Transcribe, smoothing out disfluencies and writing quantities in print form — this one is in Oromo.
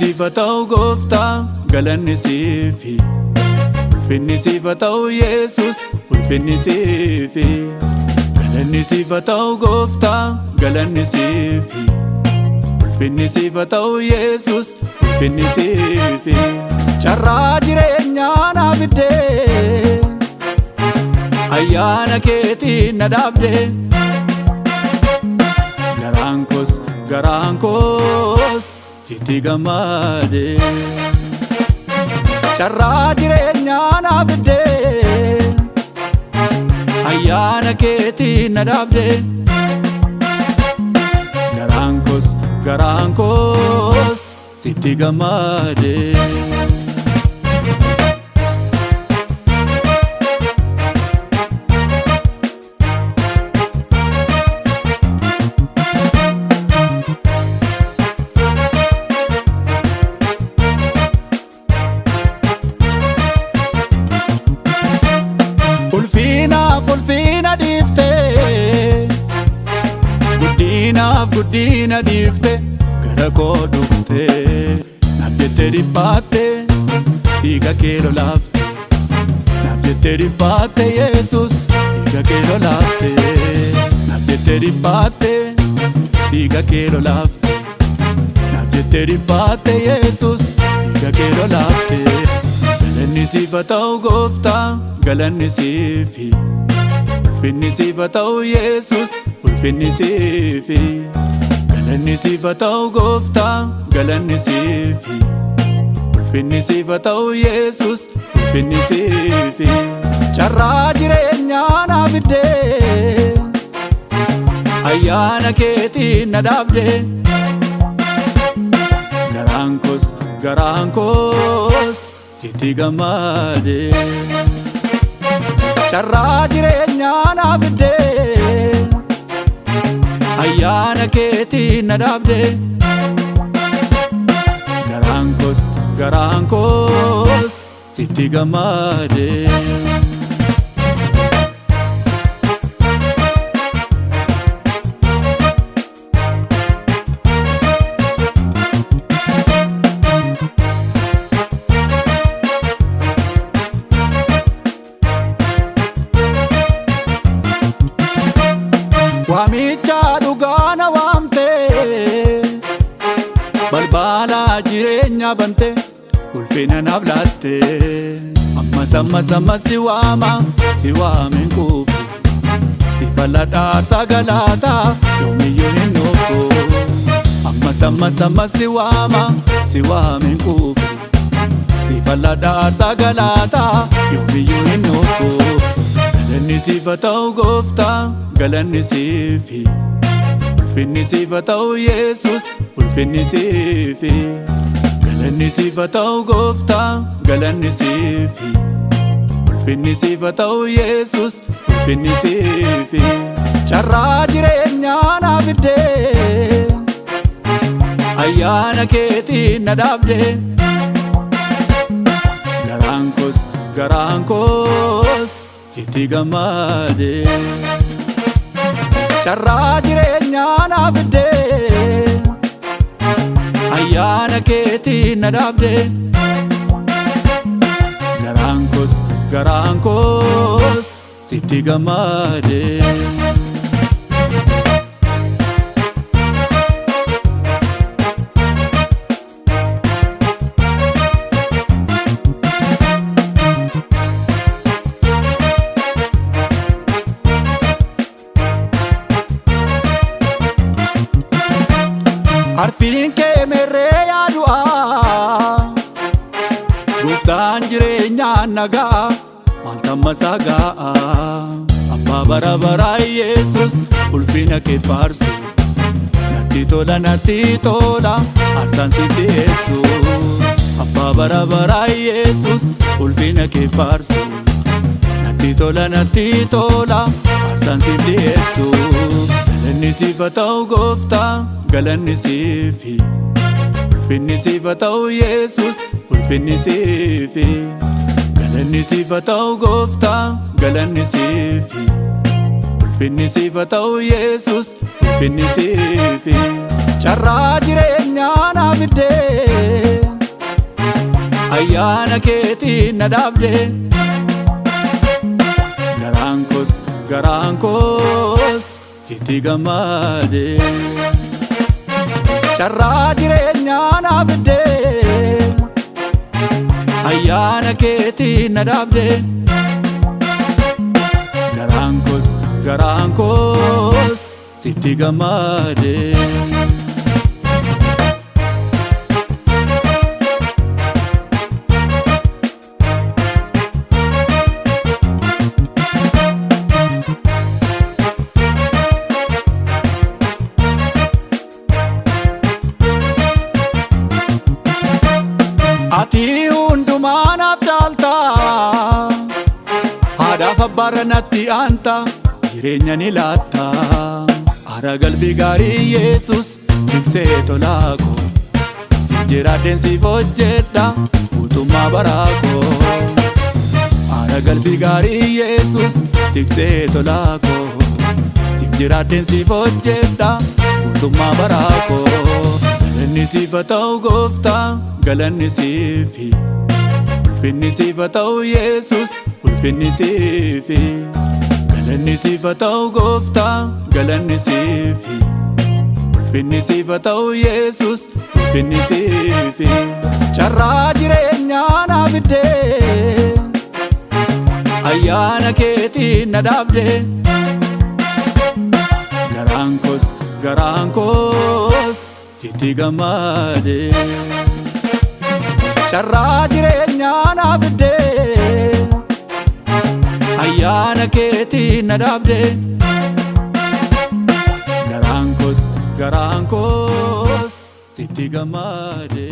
siif haa ta'u gooftaa galanni siifi ulfinni siif haa ta'u Yesus ulfinni siifi galanni siif haa ta'u gooftaa galanni siifi ulfinni siif haa ta'u Yesus ulfinni siifi carraa jireenyaa naaf fiddee ayyaana keetiin na dhaabdee garaan koos sitti gammade carraa jireenyaa naaf fiddee ayyaana keetiin na dhaabdee garaan koos sitti gammade. Ulfina dhiiftee guddina dhiiftee gara koo dhuftee naaf jettee dhiphaattee dhiiga kee lolaaftee naaf jettee dhiphaattee Yesus dhiiga kee lolaaftee naaf jettee dhiphaattee dhiiga kee lolaaftee naaf jettee dhiphaattee Yesus dhiiga kee lolaaftee galanni siif haa ta'u gooftaa galanni siifi ulfinni siif haa ta'u Yesus ulfinni siifi galanni siif haa ta'u gooftaa galanni siifi ulfinni siif haa ta'u Yesus ulfinni siifi carraa jireenyaa naaf fiddee ayyaana keetiin na dhaabdee garaan koos sitti gammade carraa jireenyaa naaf fiddee ayyaana keetiin na dhaabdee garaan koos sitti gammade. Waamicha dhugaa na waamtee balbala jireenya bantee ulfina naaf laattee ammas si waamen kuufu si falladhaa sagalaataa yoomiyyuu hin noofu ammas si waamen kuufu si falladhaa sagalaataa yoomiyyuu hin noofu galanni siif haa ta'u gooftaa galanni siifi ulfinni siif haa ta'u Yesus ulfinni siifi galanni siif haa ta'u gooftaa galanni siifi ulfinni siif haa ta'u Yesus ulfinni siifi carraa jireenyaa naaf fiddee ayyaana keetiin na dhaabdee garaan koos sitti gammade carraa jireenyaa naaf fiddee ayyaana keetiin na dhaabdee garaan koos sitti gammade. Harfiin kee merree yaadu'aa gooftaan jireenyaa nagaa maaltammasaa ga'a abbaa bara baraa Yesus ulfina kee faarsu natti tola aarsaan siif dhiyeessu abbaa bara baraa Yesus ulfina kee faarsu natti tola aarsaan siif dhiyeessu galanni siif haa ta'u gooftaa galanni siifi ulfinni siif haa ta'u Yesus ulfinni siifi galanni siif haa ta'u gooftaa galanni siifi ulfinni siif haa ta'u Yesus ulfinni siifi carraa jireenyaa naaf fiddee ayyaana keetiin na dhaabde. Garaan koos sitti gammade. Carraa jireenyaa naaf fidde, ayyaana keetiin na dhaabde. Garaan koos sitti gammade. Ati hundumaa naaf caalta, haadhaaf abbaarra natti aanta, jireenya ni laatta. Haadha qalbii gaarii Yesus tiksee tolaa koo, siif jiraadheen siif hojjedha guutummaa baraa koo. Haadha qalbii gaarii Yesus tiksee tolaa koo, siif jiraadheen siif hojjedha guutummaa baraa koo. Galanni siif haa ta'u Gooftaa, galanni siifi, ulfinni siif haa ta'u Yesus, ulfinni siifi. Galanni siif haa ta'u Gooftaa, galanni siifi, ulfinni siif haa ta'u Yesus, ulfinni siifi. Carraa jireenyaa naaf fidde, ayyaana keetiin na dhaabde. Garaan koos sitti gammade. Carraa jireenyaa naaf fidde, ayyaana keetiin na dhaabde. Garaan koos sitti gammade.